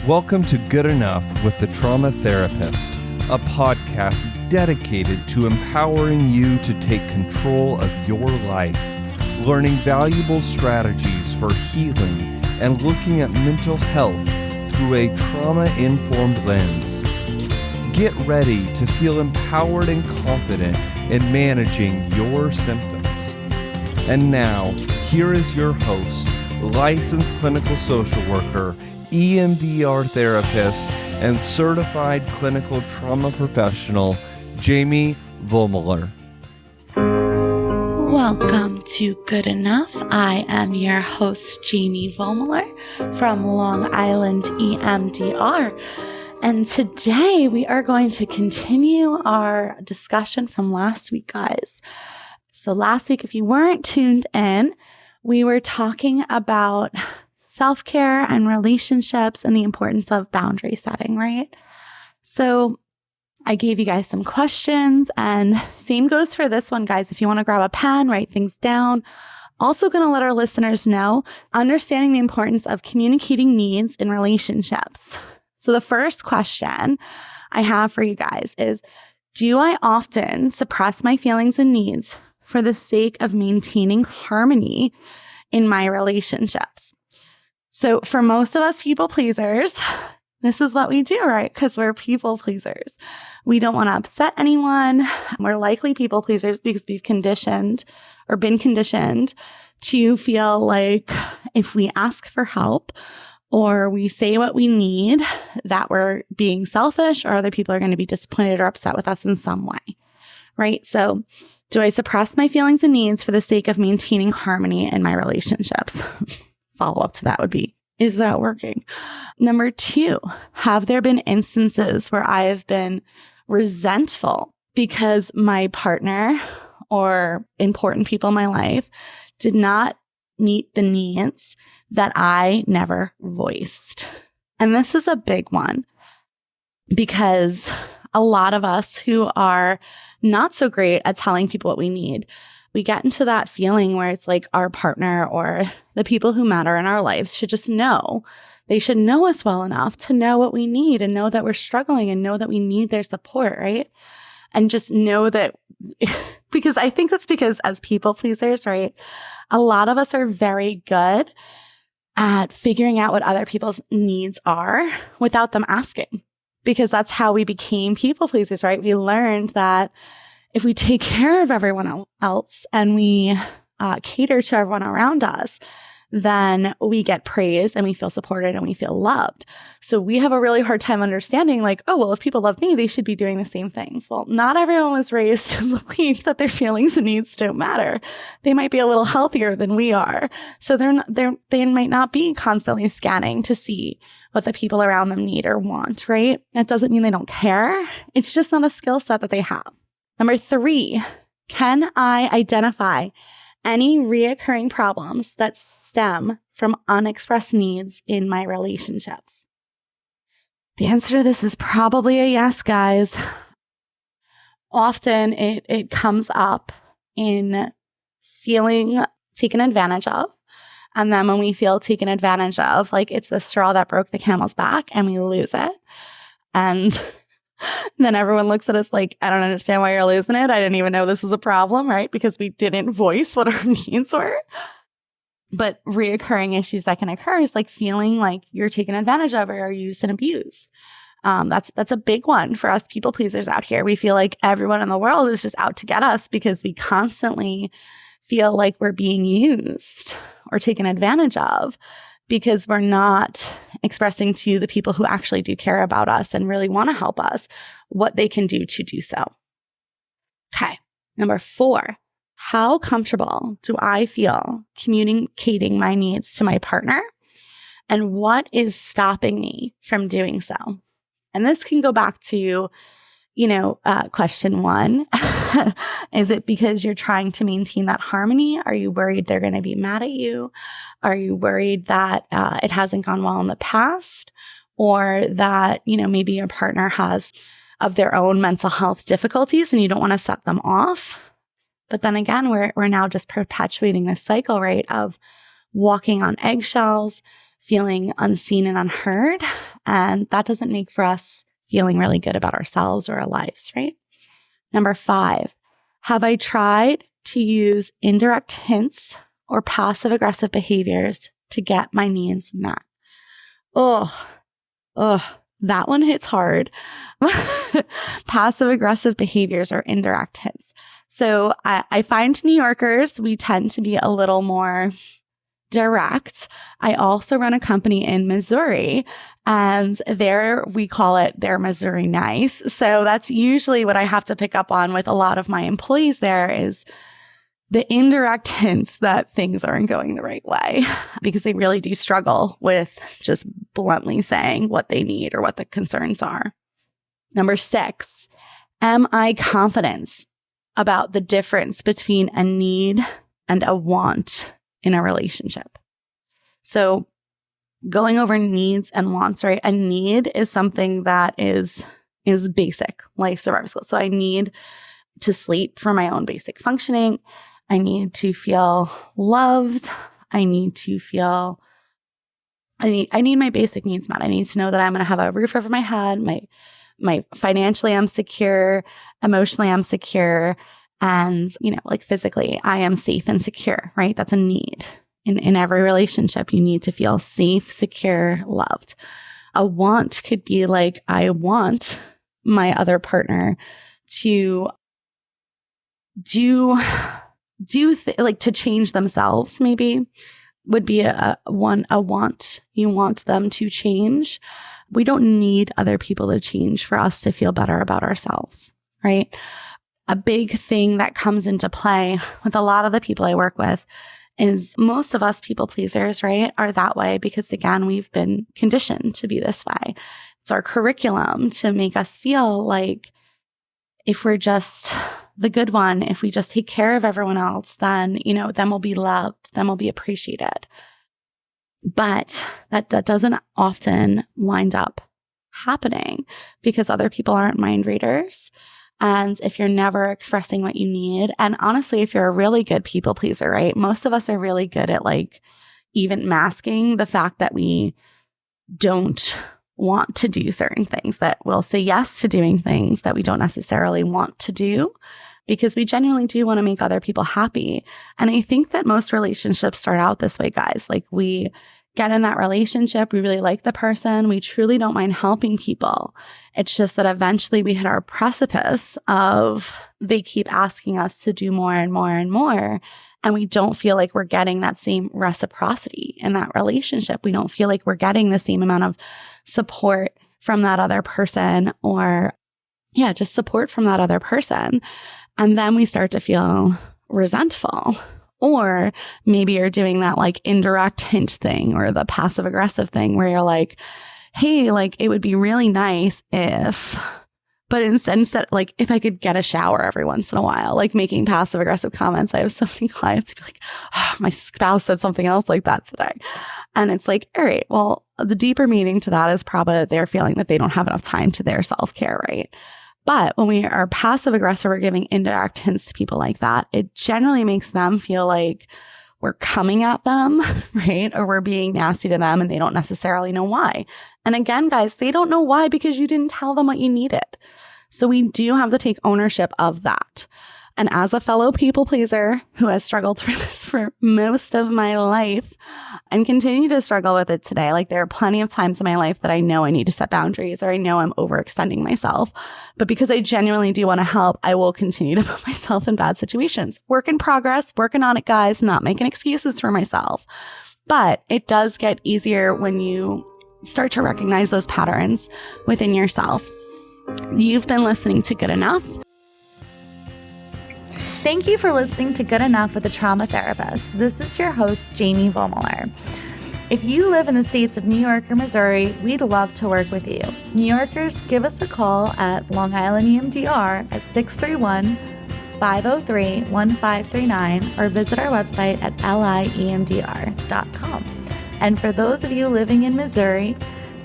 Welcome to Good Enough with the Trauma Therapist, a podcast dedicated to empowering you to take control of your life, learning valuable strategies for healing and looking at mental health through a trauma-informed lens. Get ready to feel empowered and confident in managing your symptoms. And now, here is your host, licensed clinical social worker, EMDR therapist, and certified clinical trauma professional, Jamie Vollmuller. Welcome to Good Enough. I am your host, Jamie Vollmuller from Long Island EMDR. And today we are going to continue our discussion from last week, guys. So last week, if you weren't tuned in, we were talking about self-care and relationships and the importance of boundary setting, right? So I gave you guys some questions, and same goes for this one, guys. If you want to grab a pen, write things down. Also going to let our listeners know, understanding the importance of communicating needs in relationships. So the first question I have for you guys is, do I often suppress my feelings and needs for the sake of maintaining harmony in my relationships? So for most of us people pleasers, this is what we do, right? Because we're people pleasers. We don't want to upset anyone. We're likely people pleasers because we've conditioned or been conditioned to feel like if we ask for help or we say what we need, that we're being selfish or other people are going to be disappointed or upset with us in some way, right? So do I suppress my feelings and needs for the sake of maintaining harmony in my relationships? Follow-up to that would be, is that working? Number 2, have there been instances where I have been resentful because my partner or important people in my life did not meet the needs that I never voiced? And this is a big one because a lot of us who are not so great at telling people what we need, we get into that feeling where it's like our partner or the people who matter in our lives should just know. They should know us well enough to know what we need and know that we're struggling and know that we need their support, right? And just know that, because I think that's because as people pleasers, right, a lot of us are very good at figuring out what other people's needs are without them asking, because that's how we became people pleasers, right? We learned that if we take care of everyone else and we cater to everyone around us, then we get praise and we feel supported and we feel loved. So we have a really hard time understanding like, oh, well, if people love me, they should be doing the same things. Well, not everyone was raised to believe that their feelings and needs don't matter. They might be a little healthier than we are. So they might not be constantly scanning to see what the people around them need or want, right? That doesn't mean they don't care. It's just not a skill set that they have. Number 3, can I identify any reoccurring problems that stem from unexpressed needs in my relationships? The answer to this is probably a yes, guys. Often it comes up in feeling taken advantage of. And then when we feel taken advantage of, like it's the straw that broke the camel's back and we lose it. And then everyone looks at us like, I don't understand why you're losing it. I didn't even know this was a problem, right? Because we didn't voice what our needs were. But reoccurring issues that can occur is like feeling like you're taken advantage of or used and abused. That's a big one for us people pleasers out here. We feel like everyone in the world is just out to get us because we constantly feel like we're being used or taken advantage of, because we're not expressing to the people who actually do care about us and really want to help us what they can do to do so. Okay. Number 4, how comfortable do I feel communicating my needs to my partner? And what is stopping me from doing so? And this can go back to, question 1. Is it because you're trying to maintain that harmony? Are you worried they're going to be mad at you? Are you worried that it hasn't gone well in the past? Or that, maybe your partner has of their own mental health difficulties and you don't want to set them off? But then again, we're now just perpetuating this cycle, right, of walking on eggshells, feeling unseen and unheard. And that doesn't make for us feeling really good about ourselves or our lives, right? Number 5, have I tried to use indirect hints or passive aggressive behaviors to get my needs met? Oh, that one hits hard. Passive aggressive behaviors or indirect hints. So I find New Yorkers, we tend to be a little more direct. I also run a company in Missouri, and there we call it their Missouri nice. So that's usually what I have to pick up on with a lot of my employees there is the indirect hints that things aren't going the right way, because they really do struggle with just bluntly saying what they need or what the concerns are. Number 6, am I confident about the difference between a need and a want in a relationship? So going over needs and wants, right? A need is something that is basic life survival skills. So I need to sleep for my own basic functioning. I need to feel loved. I need my basic needs met. I need to know that I'm going to have a roof over my head. My financially I'm secure, emotionally I'm secure, and like physically I am safe and secure, right? That's a need. In every relationship, you need to feel safe, secure, loved. A want could be like, I want my other partner to like to change themselves, maybe would be a want. You want them to change. We don't need other people to change for us to feel better about ourselves, right? A big thing that comes into play with a lot of the people I work with is most of us people pleasers, right, are that way because, again, we've been conditioned to be this way. It's our curriculum to make us feel like if we're just the good one, if we just take care of everyone else, then we'll be loved, then we'll be appreciated. But that doesn't often wind up happening because other people aren't mind readers. And if you're never expressing what you need, and honestly, if you're a really good people pleaser, right? Most of us are really good at like even masking the fact that we don't want to do certain things, that we'll say yes to doing things that we don't necessarily want to do because we genuinely do want to make other people happy. And I think that most relationships start out this way, guys. Like we get in that relationship, we really like the person, we truly don't mind helping people. It's just that eventually we hit our precipice of they keep asking us to do more and more and more. And we don't feel like we're getting that same reciprocity in that relationship. We don't feel like we're getting the same amount of support from that other person or, just support from that other person. And then we start to feel resentful. Or maybe you're doing that like indirect hint thing or the passive aggressive thing where you're like, hey, like it would be really nice if, but instead, like if I could get a shower every once in a while, like making passive aggressive comments. I have so many clients who be like, my spouse said something else like that today. And it's like, all right, well, the deeper meaning to that is probably they're feeling that they don't have enough time to their self-care, right? But when we are passive aggressive or giving indirect hints to people like that, it generally makes them feel like we're coming at them, right? Or we're being nasty to them and they don't necessarily know why. And again, guys, they don't know why because you didn't tell them what you needed. So we do have to take ownership of that. And as a fellow people pleaser who has struggled with this for most of my life and continue to struggle with it today, like there are plenty of times in my life that I know I need to set boundaries or I know I'm overextending myself. But because I genuinely do want to help, I will continue to put myself in bad situations. Work in progress, working on it, guys, not making excuses for myself. But it does get easier when you start to recognize those patterns within yourself. You've been listening to Good Enough. Thank you for listening to Good Enough with a Trauma Therapist. This is your host, Jamie Vollmuller. If you live in the states of New York or Missouri, we'd love to work with you. New Yorkers, give us a call at Long Island EMDR at 631-503-1539 or visit our website at liemdr.com. And for those of you living in Missouri,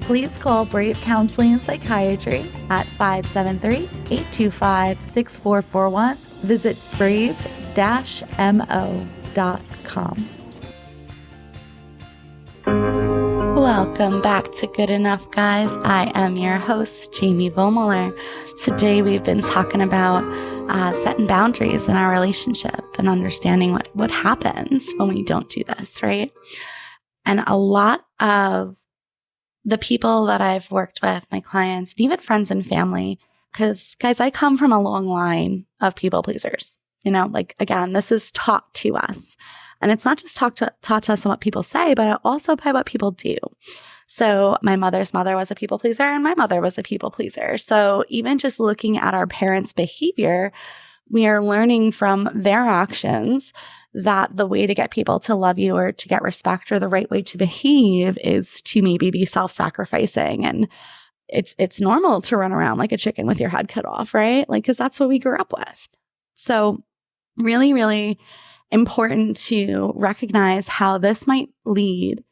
please call Brave Counseling and Psychiatry at 573-825-6441. Visit brave-mo.com. Welcome back to Good Enough, guys. I am your host, Jamie Vollmuller. Today we've been talking about setting boundaries in our relationship and understanding what happens when we don't do this, right? And a lot of the people that I've worked with, my clients, and even friends and family, because guys, I come from a long line of people pleasers. Again, this is taught to us. And it's not just taught to us on what people say, but also by what people do. So my mother's mother was a people pleaser and my mother was a people pleaser. So even just looking at our parents' behavior, we are learning from their actions that the way to get people to love you or to get respect or the right way to behave is to maybe be self-sacrificing. And it's normal to run around like a chicken with your head cut off, right? Because that's what we grew up with. So really, really important to recognize how this might lead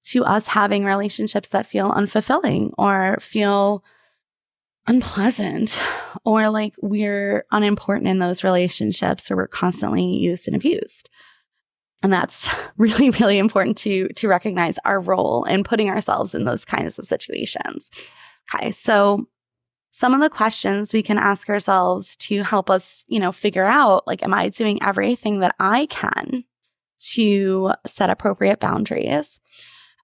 to us having relationships that feel unfulfilling or feel unpleasant, or like we're unimportant in those relationships or we're constantly used and abused. And that's really, really important to recognize our role in putting ourselves in those kinds of situations. Okay, so some of the questions we can ask ourselves to help us, figure out, am I doing everything that I can to set appropriate boundaries?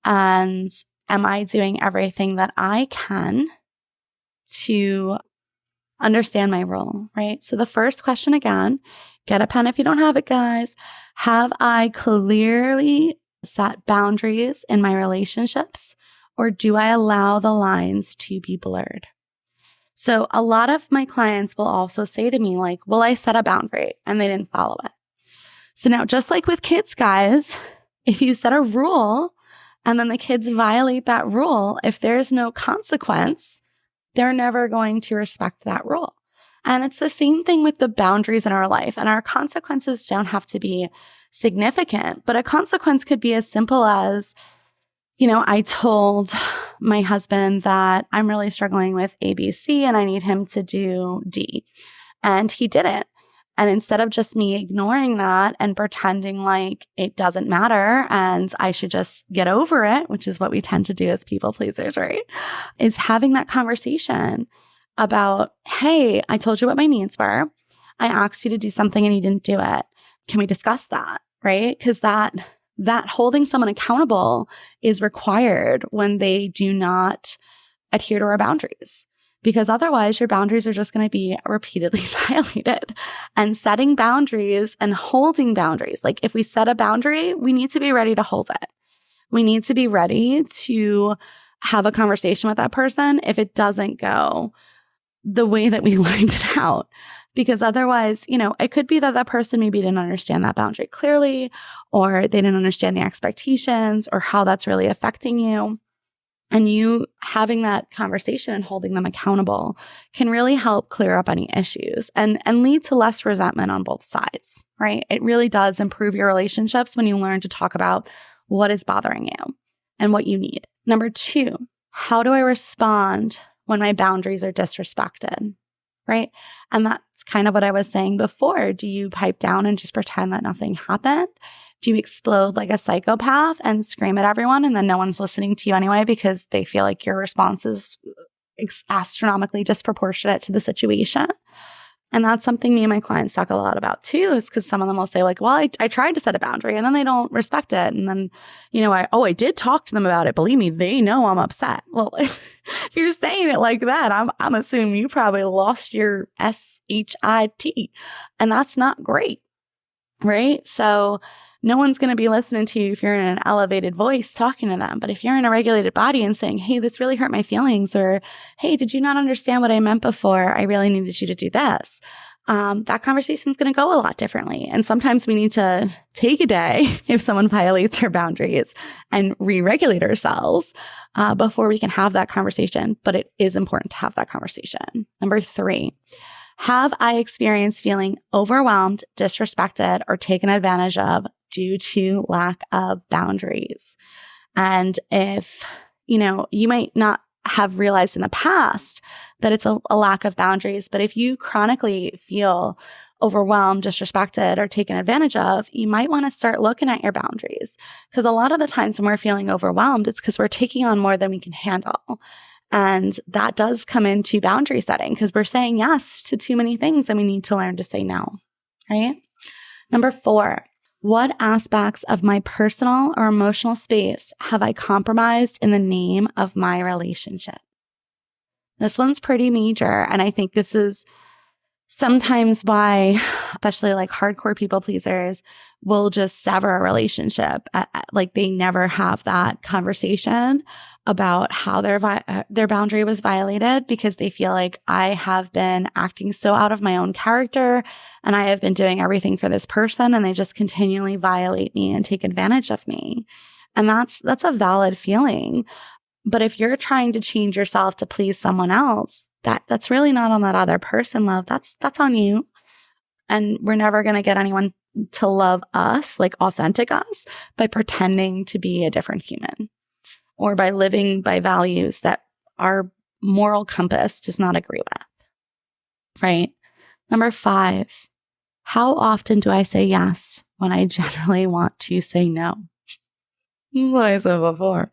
And am I doing everything that I can to understand my role, right? So the first question again, get a pen if you don't have it, guys. Have I clearly set boundaries in my relationships, or do I allow the lines to be blurred? So a lot of my clients will also say to me, well, I set a boundary and they didn't follow it. So now, just like with kids, guys, if you set a rule and then the kids violate that rule, if there's no consequence, they're never going to respect that rule. And it's the same thing with the boundaries in our life. And our consequences don't have to be significant, but a consequence could be as simple as, I told my husband that I'm really struggling with ABC and I need him to do D. And he didn't. And instead of just me ignoring that and pretending like it doesn't matter and I should just get over it, which is what we tend to do as people pleasers, right? Is having that conversation about, hey, I told you what my needs were. I asked you to do something and you didn't do it. Can we discuss that, right? Because that holding someone accountable is required when they do not adhere to our boundaries, because otherwise your boundaries are just going to be repeatedly violated. And setting boundaries and holding boundaries, if we set a boundary, we need to be ready to hold it. We need to be ready to have a conversation with that person if it doesn't go the way that we lined it out. Because otherwise, it could be that that person maybe didn't understand that boundary clearly, or they didn't understand the expectations or how that's really affecting you. And you having that conversation and holding them accountable can really help clear up any issues and lead to less resentment on both sides, right? It really does improve your relationships when you learn to talk about what is bothering you and what you need. Number 2, how do I respond when my boundaries are disrespected? Right? And that's kind of what I was saying before. Do you pipe down and just pretend that nothing happened? Do you explode like a psychopath and scream at everyone and then no one's listening to you anyway because they feel like your response is astronomically disproportionate to the situation? And that's something me and my clients talk a lot about too, is because some of them will say well, I tried to set a boundary and then they don't respect it. And then, I did talk to them about it. Believe me, they know I'm upset. Well, if you're saying it like that, I'm assuming you probably lost your SHIT, and that's not great, right? So no one's going to be listening to you if you're in an elevated voice talking to them. But if you're in a regulated body and saying, hey, this really hurt my feelings, or hey, did you not understand what I meant before? I really needed you to do this. That conversation is going to go a lot differently. And sometimes we need to take a day if someone violates our boundaries and re-regulate ourselves before we can have that conversation. But it is important to have that conversation. Number 3, have I experienced feeling overwhelmed, disrespected, or taken advantage of due to lack of boundaries? And if, you might not have realized in the past that it's a lack of boundaries, but if you chronically feel overwhelmed, disrespected, or taken advantage of, you might want to start looking at your boundaries. Because a lot of the times when we're feeling overwhelmed, it's because we're taking on more than we can handle. And that does come into boundary setting because we're saying yes to too many things and we need to learn to say no, right? Number 4, what aspects of my personal or emotional space have I compromised in the name of my relationship? This one's pretty major. And I think this is sometimes why, especially like hardcore people pleasers, will just sever a relationship. Like they never have that conversation about how their boundary was violated because they feel like I have been acting so out of my own character and I have been doing everything for this person and they just continually violate me and take advantage of me. And that's a valid feeling. But if you're trying to change yourself to please someone else, that's really not on that other person, love. That's on you. And we're never going to get anyone to love us, like authentic us, by pretending to be a different human or by living by values that our moral compass does not agree with, right? Number 5, how often do I say yes when I generally want to say no? This is what I said before.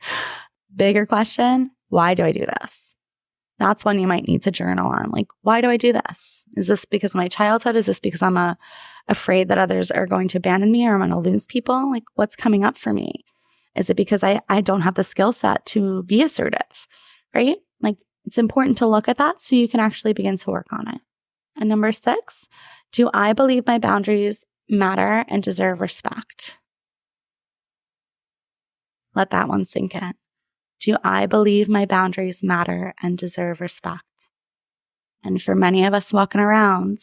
Bigger question, why do I do this? That's one you might need to journal on. Like, why do I do this? Is this because of my childhood? Is this because I'm afraid that others are going to abandon me or I'm going to lose people? Like, what's coming up for me? Is it because I don't have the skill set to be assertive, right? Like, it's important to look at that so you can actually begin to work on it. And number 6, do I believe my boundaries matter and deserve respect? Let that one sink in. Do I believe my boundaries matter and deserve respect? And for many of us walking around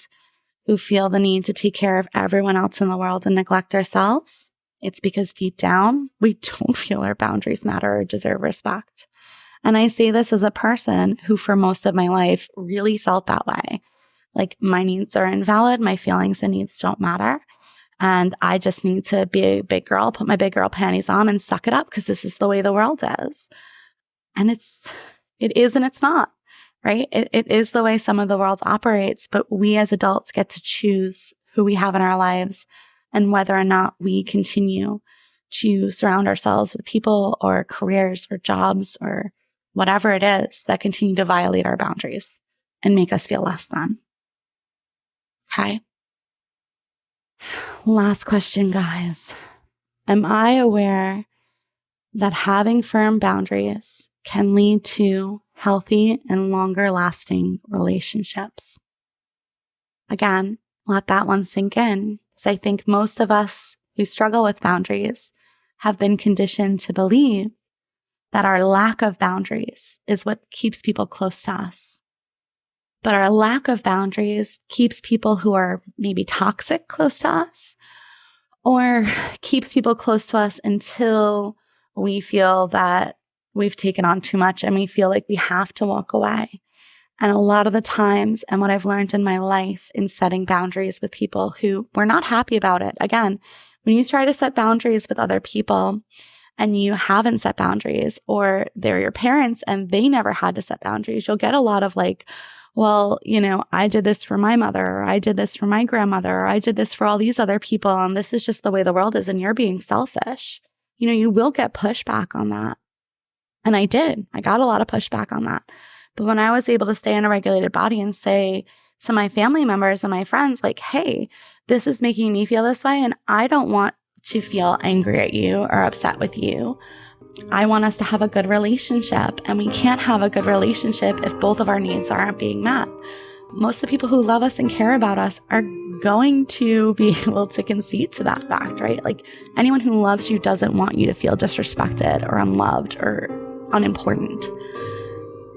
who feel the need to take care of everyone else in the world and neglect ourselves, it's because deep down, we don't feel our boundaries matter or deserve respect. And I say this as a person who for most of my life really felt that way. Like my needs are invalid, my feelings and needs don't matter. And I just need to be a big girl, put my big girl panties on and suck it up because this is the way the world is. And it is and it's not, right? It is the way some of the world operates, but we as adults get to choose who we have in our lives and whether or not we continue to surround ourselves with people or careers or jobs or whatever it is that continue to violate our boundaries and make us feel less than. Okay? Last question, guys. Am I aware that having firm boundaries can lead to healthy and longer lasting relationships? Again, let that one sink in, because I think most of us who struggle with boundaries have been conditioned to believe that our lack of boundaries is what keeps people close to us. But our lack of boundaries keeps people who are maybe toxic close to us, or keeps people close to us until we feel that we've taken on too much and we feel like we have to walk away. And a lot of the times, and what I've learned in my life in setting boundaries with people who were not happy about it, again, when you try to set boundaries with other people and you haven't set boundaries, or they're your parents and they never had to set boundaries, you'll get a lot of like, well, I did this for my mother, or I did this for my grandmother, or I did this for all these other people, and this is just the way the world is, and you're being selfish. You will get pushback on that. And I did. I got a lot of pushback on that. But when I was able to stay in a regulated body and say to my family members and my friends, like, hey, this is making me feel this way, and I don't want to feel angry at you or upset with you. I want us to have a good relationship, and we can't have a good relationship if both of our needs aren't being met. Most of the people who love us and care about us are going to be able to concede to that fact, right? Like anyone who loves you doesn't want you to feel disrespected or unloved or unimportant,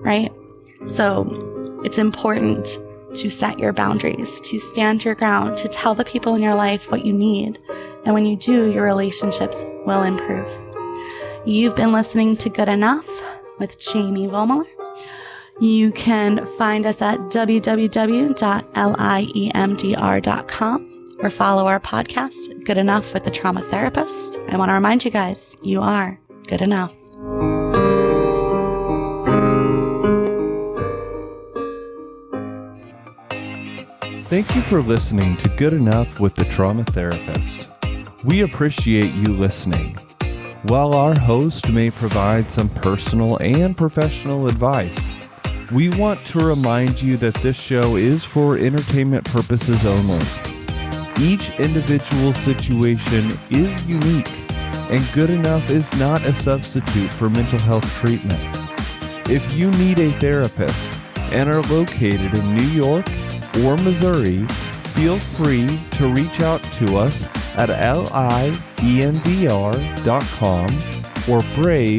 right? So it's important to set your boundaries, to stand your ground, to tell the people in your life what you need. And when you do, your relationships will improve. You've been listening to Good Enough with Jamie Vollmiller. You can find us at www.liemdr.com or follow our podcast, Good Enough with the Trauma Therapist. I want to remind you guys, you are good enough. Thank you for listening to Good Enough with the Trauma Therapist. We appreciate you listening. While our host may provide some personal and professional advice, we want to remind you that this show is for entertainment purposes only. Each individual situation is unique, and Good Enough is not a substitute for mental health treatment. If you need a therapist and are located in New York or Missouri, feel free to reach out to us at liendr.com or brave-mo.com.